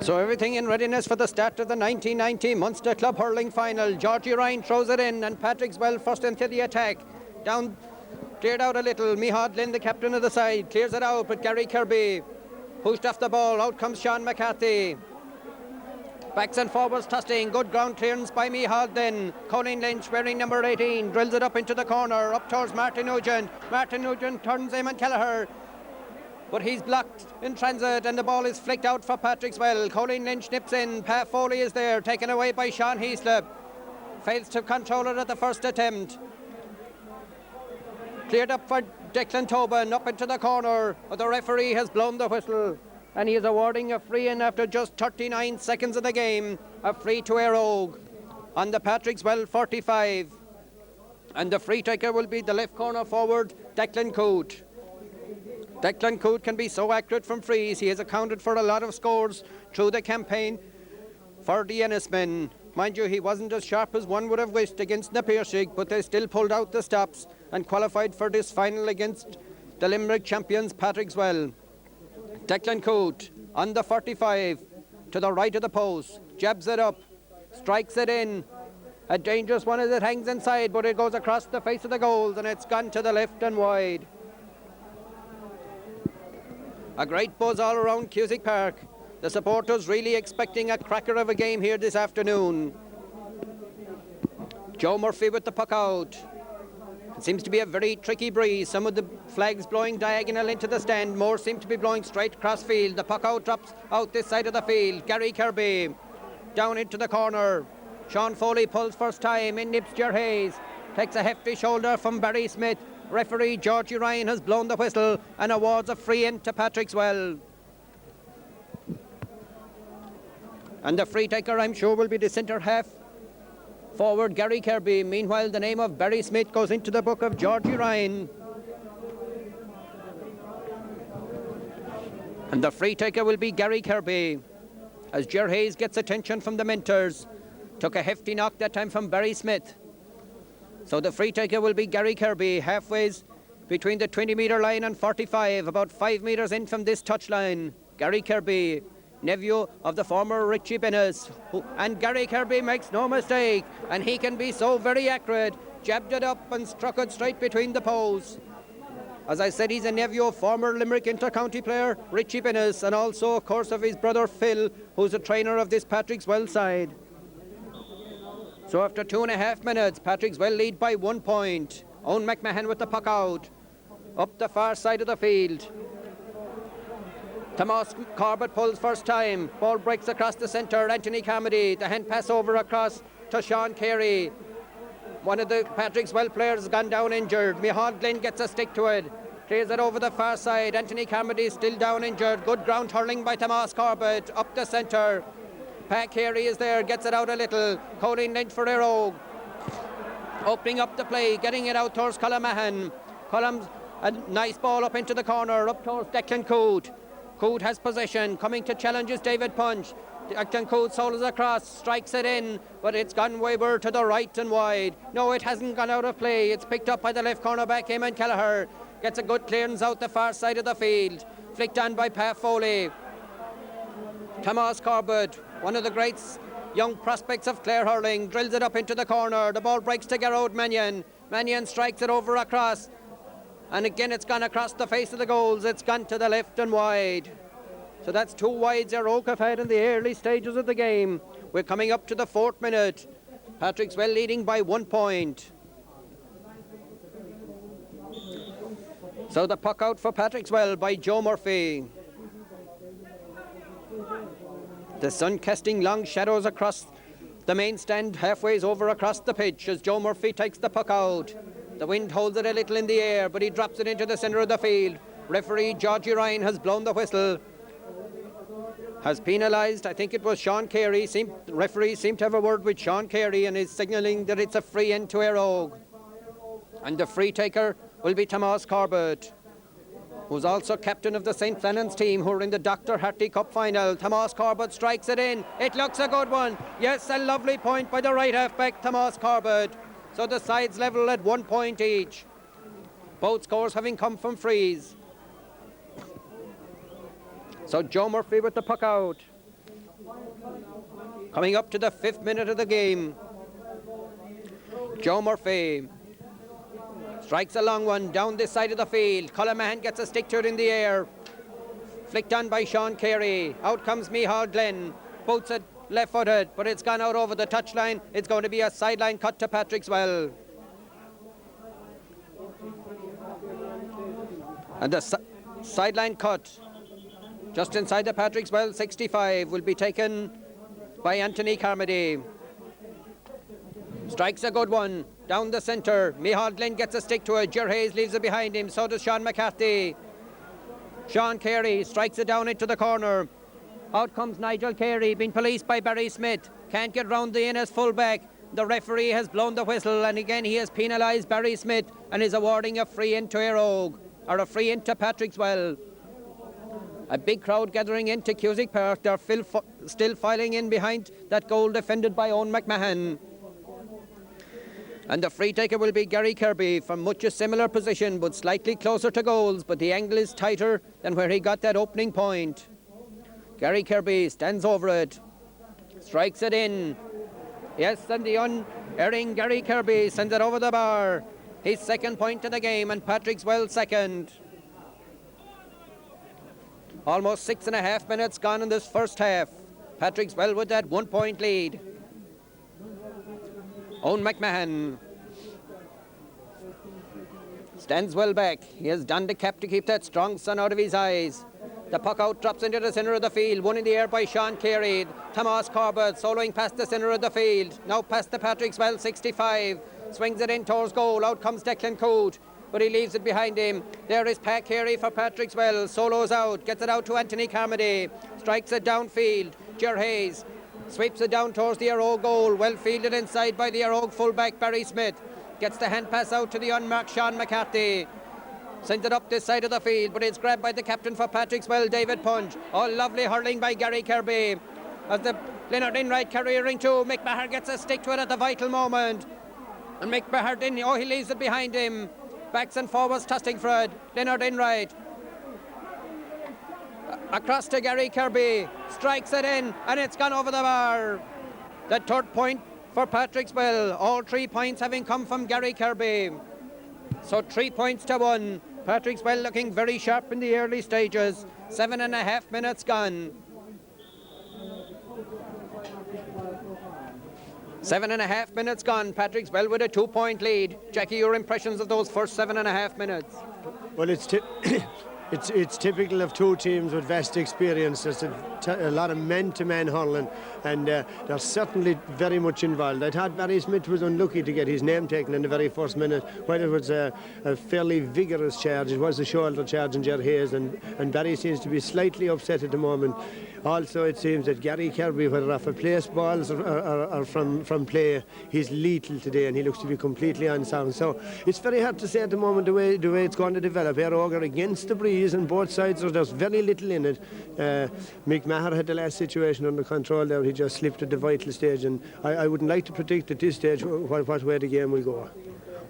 So everything in readiness for the start of the 1990 Munster Club hurling final. Georgie Ryan throws it in and Patrickswell first into the attack. Down, cleared out a little. Mihad Lynn, the captain of the side, clears it out, but Gary Kirby pushed off the ball. Out comes Sean McCarthy. Backs and forwards tossing. Good ground clearance by Mihad then. Colin Lynch wearing number 18 drills it up into the corner, up towards Martin Nugent. Martin Nugent turns Eamon Kelleher, but he's blocked in transit and the ball is flicked out for Patrickswell. Colin Lynch nips in. Pat Foley is there, taken away by Sean Heaslip. Fails to control it at the first attempt. Cleared up for Declan Tobin, up into the corner, but the referee has blown the whistle and he is awarding a free in after just 39 seconds of the game. A free to Éire Óg on the Patrickswell 45. And the free taker will be the left corner forward, Declan Coote. Declan Coote can be so accurate from frees. He has accounted for a lot of scores through the campaign for the Ennis men. Mind you, he wasn't as sharp as one would have wished against Na Piarsaigh, but they still pulled out the stops and qualified for this final against the Limerick champions Patrickswell. Declan Coote on the 45 to the right of the post, jabs it up, strikes it in. A dangerous one as it hangs inside, but it goes across the face of the goals and it's gone to the left and wide. A great buzz all around Cusack Park. The supporters really expecting a cracker of a game here this afternoon. Joe Murphy with the puck out. It seems to be a very tricky breeze. Some of the flags blowing diagonal into the stand. More seem to be blowing straight across field. The puck out drops out this side of the field. Gary Kirby down into the corner. Sean Foley pulls first time. In nips Ger Hayes. Takes a hefty shoulder from Barry Smith. Referee Georgie Ryan has blown the whistle and awards a free in to Patrickswell. And the free taker, I'm sure, will be the centre half forward Gary Kirby. Meanwhile, the name of Barry Smith goes into the book of Georgie Ryan. And the free taker will be Gary Kirby as Ger Hayes gets attention from the mentors. Took a hefty knock that time from Barry Smith. So the free taker will be Gary Kirby, halfway between the 20-metre line and 45, about 5 metres in from this touchline. Gary Kirby, nephew of the former Richie Bennis, and Gary Kirby makes no mistake, and he can be so very accurate. Jabbed it up and struck it straight between the posts. As I said, he's a nephew of former Limerick inter-county player Richie Bennis, and also, of course, of his brother Phil, who's a trainer of this Patrickswell side. So after 2.5 minutes, Patrickswell lead by 1 point. Owen McMahon with the puck out, up the far side of the field. Tomas Corbett pulls first time. Ball breaks across the centre. Anthony Carmody. The hand pass over across to Sean Carey. One of the Patrickswell players has gone down injured. Mihad Glenn gets a stick to it. Clears it over the far side. Anthony Carmody is still down injured. Good ground hurling by Tomas Corbett. Up the centre. Pat Carey is there. Gets it out a little. Colin Lynch for Éire Óg. Opening up the play. Getting it out towards Colm Mahan. Colm's a nice ball up into the corner. Up towards Declan Coote. Coote has possession, coming to challenge is David Punch. Declan Coote solos across, strikes it in, but it's gone wayward to the right and wide. No, it hasn't gone out of play. It's picked up by the left cornerback, Eamon Kelleher. Gets a good clearance out the far side of the field. Flicked on by Pat Foley. Tomas Corbett, one of the great young prospects of Clare hurling, drills it up into the corner. The ball breaks to Gerard Mannion. Mannion strikes it over across. And again, it's gone across the face of the goals. It's gone to the left and wide. So that's 2 wides Éire Óg have had in the early stages of the game. We're coming up to the 4th minute. Patrickswell leading by 1 point. So the puck out for Patrickswell by Joe Murphy. The sun casting long shadows across the main stand, halfway over across the pitch as Joe Murphy takes the puck out. The wind holds it a little in the air, but he drops it into the centre of the field. Referee Georgie Ryan has blown the whistle. Has penalised, I think it was Sean Carey. The referee seemed to have a word with Sean Carey and is signalling that it's a free in to Éire Óg. And the free taker will be Tomas Corbett, who's also captain of the St. Flannan's team, who are in the Dr. Hartley Cup final. Tomas Corbett strikes it in. It looks a good one. Yes, a lovely point by the right half-back, Tomas Corbett. So the sides level at 1 point each. Both scores having come from frees. So Joe Murphy with the puck out. Coming up to the 5th minute of the game. Joe Murphy strikes a long one down this side of the field. Colin Mahan gets a stick to it in the air. Flicked on by Sean Carey. Out comes Micheál Glenn. Boots it left-footed, but it's gone out over the touchline. It's going to be a sideline cut to Patrickswell. And the sideline cut just inside the Patrickswell 65 will be taken by Anthony Carmody. Strikes a good one down the centre. Micheál Glenn gets a stick to it. Ger Hayes leaves it behind him. So does Sean McCarthy. Sean Carey strikes it down into the corner. Out comes Nigel Carey, being policed by Barry Smith. Can't get round the Ennis fullback. The referee has blown the whistle, and again he has penalised Barry Smith and is awarding a free into Éire Óg, or a free into Patrickswell. A big crowd gathering into Cusack Park. They're still filing in behind that goal defended by Owen McMahon. And the free taker will be Gary Kirby from much a similar position, but slightly closer to goals, but the angle is tighter than where he got that opening point. Gary Kirby stands over it, strikes it in. Yes, and the unerring Gary Kirby sends it over the bar. His 2nd point of the game, and Patrickswell 2nd. Almost 6.5 minutes gone in this first half. Patrickswell with that 1 point lead. Owen McMahon stands well back. He has done the cap to keep that strong sun out of his eyes. The puck out drops into the centre of the field. One in the air by Sean Carey. Thomas Corbett soloing past the centre of the field. Now past the Patrickswell 65. Swings it in towards goal. Out comes Declan Coote, but he leaves it behind him. There is Pat Carey for Patrickswell. Solos out. Gets it out to Anthony Carmody. Strikes it downfield. Ger Hayes sweeps it down towards the Éire Óg goal. Well fielded inside by the Éire Óg fullback Barry Smith. Gets the hand pass out to the unmarked Sean McCarthy. Sends it up this side of the field, but it's grabbed by the captain for Patrickswell, David Punch. Oh, lovely hurling by Gary Kirby. As the Leonard Inright careering too. Mick Maher gets a stick to it at the vital moment. And Mick Maher, he leaves it behind him. Backs and forwards tossing for it. Leonard Inright. Across to Gary Kirby. Strikes it in, and it's gone over the bar. The 3rd point for Patrickswell. All 3 points having come from Gary Kirby. So 3 points to 1. Patrickswell looking very sharp in the early stages. 7.5 minutes gone. 7.5 minutes gone. Patrickswell with a 2 point lead. Jackie, your impressions of those first 7.5 minutes? Well, it's typical of two teams with vast experience. There's a lot of man-to-man hurling, and they're certainly very much involved. I thought Barry Smith was unlucky to get his name taken in the very first minute. While it was a fairly vigorous charge, it was a shoulder charge in Ger Hayes, and Barry seems to be slightly upset at the moment. Also, it seems that Gary Kirby, whether off a place balls or from play, he's lethal today, and he looks to be completely unsound. So it's very hard to say at the moment the way it's going to develop. Éire Óg are against the breeze, and both sides there's very little in it. Mick Maher had the last situation under control there. He just slipped at the vital stage, and I wouldn't like to predict at this stage what way the game will go.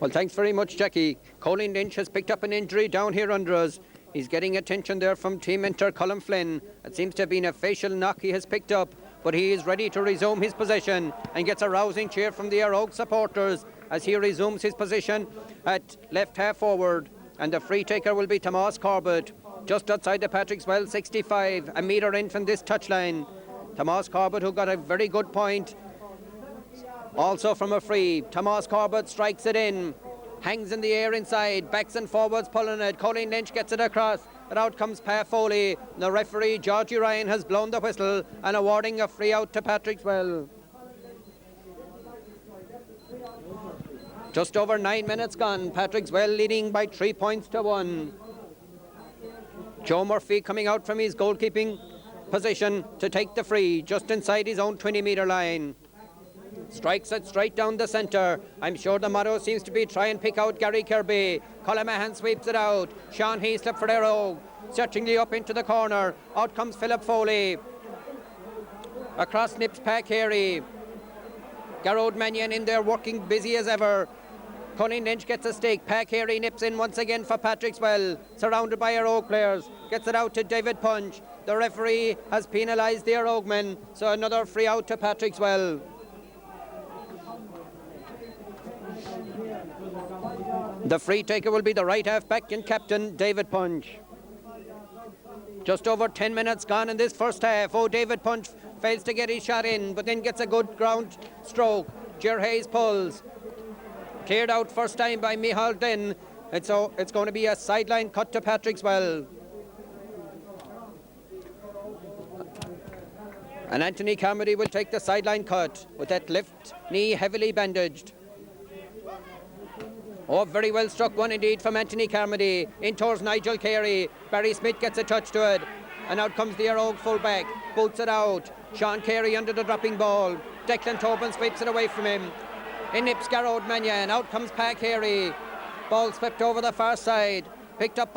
Well, thanks very much, Jackie. Colin Lynch has picked up an injury down here under us. He's getting attention there from team mentor Colin Flynn. It seems to have been a facial knock he has picked up, but he is ready to resume his possession and gets a rousing cheer from the Éire Óg supporters as he resumes his position at left half forward. And the free taker will be Thomas Corbett, just outside the Patrickswell 65, a metre in from this touchline. Thomas Corbett, who got a very good point also from a free. Thomas Corbett strikes it in. Hangs in the air inside, backs and forwards pulling it. Colin Lynch gets it across, and out comes Pa Foley. The referee, Georgie Ryan, has blown the whistle and awarding a free out to Patrickswell. Just over 9 minutes gone. Patrickswell leading by 3 points to 1. Joe Murphy coming out from his goalkeeping position to take the free, just inside his own 20-metre line. Strikes it straight down the centre. I'm sure the motto seems to be try and pick out Gary Kirby. Colin Mahan sweeps it out. Sean Heaslip for Éire Óg. Searchingly up into the corner. Out comes Philip Foley. Across nips Pa Carey. Garrod Mannion in there working busy as ever. Colin Lynch gets a stick. Pa Carey nips in once again for Patrickswell. Surrounded by Éire Óg players. Gets it out to David Punch. The referee has penalised the Éire Óg men, so another free out to Patrickswell. The free taker will be the right half-back and captain, David Punch. Just over 10 minutes gone in this first half. Oh, David Punch fails to get his shot in, but then gets a good ground stroke. Ger Hayes pulls. Cleared out first time by Micheál Glynn. It's going to be a sideline cut to Patrickswell. And Anthony Carmody will take the sideline cut with that left knee heavily bandaged. Oh, very well struck one indeed from Anthony Carmody. In towards Nigel Carey. Barry Smith gets a touch to it. And out comes the Éire Óg fullback. Boots it out. Sean Carey under the dropping ball. Declan Tobin sweeps it away from him. In nips Garrod Mannion. Out comes Pa Carey. Ball swept over the far side. Picked up